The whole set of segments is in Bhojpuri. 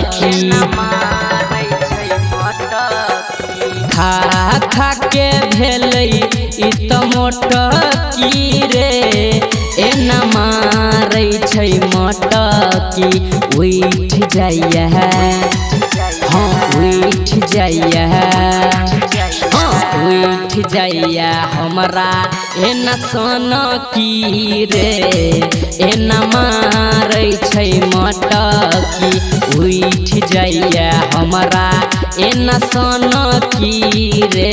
मटकी खा खा के भेलै ई त मोटकी रे एना मारै छै मटकी उठ जाइया हाँ उठ जाइया उठ जाइया हमरा एना सनकी रे एना मारै छै मटकी उठ जाइया हमरा एना सनकी रे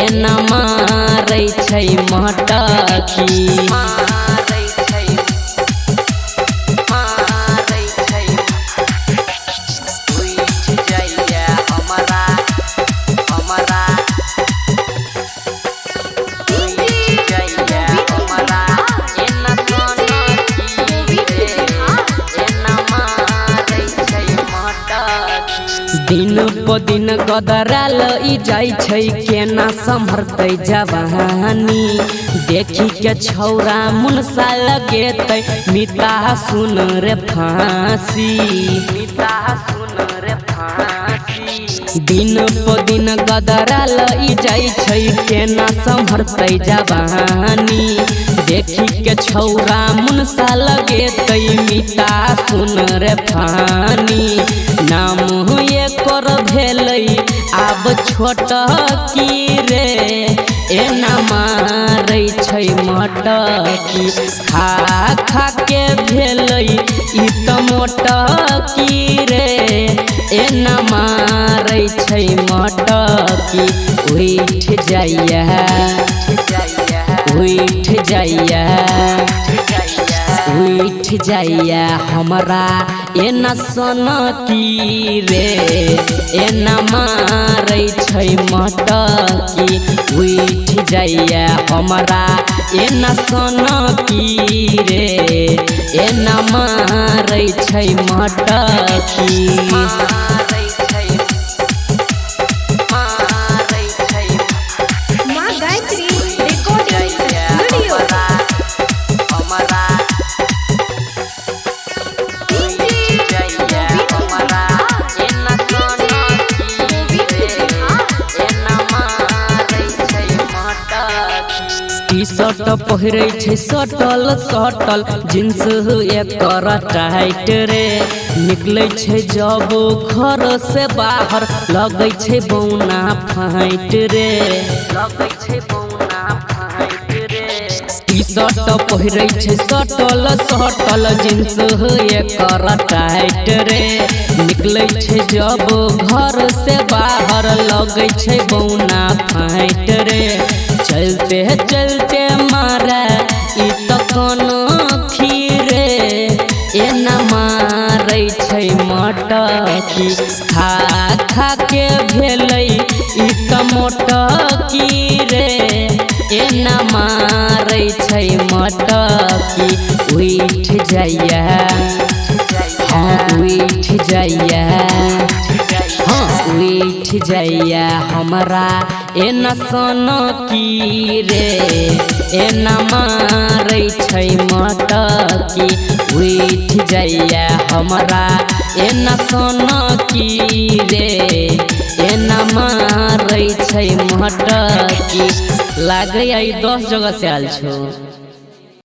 एना मारै छै मटकी दिन प दिन गदराल जाइ छै केना संभरतै जवानी देखी के छौरा मुनसा लगेतै मिता सुन रे फांसी दिन प दिन गदराल जाइ छै केना संभरतै जवानी देखी के छौरा मुनसा लगेतै मिता सुन रे फानी नाम एकर भेलै आब छोटकी रे एना मारै छै मटकी खा खा के भेलै ई त मोटकी रे एना मारै छै मटकी उठ जाइया उठ जाइया उठ जाइया हमरा एना सनकी रे एना मारै छै मटकी उठ जाइया हमरा एना सनकी रे एना मारै छै मटकी टी-शर्ट पहिरै छै सटल सटल जींस एकर टाइट रे निकलै छै जब घर से बाहर लगै छै बौना फाइट रे टी-शर्ट पहिरै छै सटल सटल जींस एकर टाइट रे निकलै छै जब घर से बाहर लगै छै बौना फाइट रे चलते चलते मारा ई त कनखी रे एना मारै छै मटकी खा खा के भेलै ई त मोटकी रे एना मारै छै मटकी उठ जाइया हाँ उठ जाइया हाँ उठ जाइया हमरा एना सनकी रे एना मारै छै मटकी उठ जाइया हमरा एना सनकी रे एना मारै छै मटकी लागे 10 जगह से आयल छो।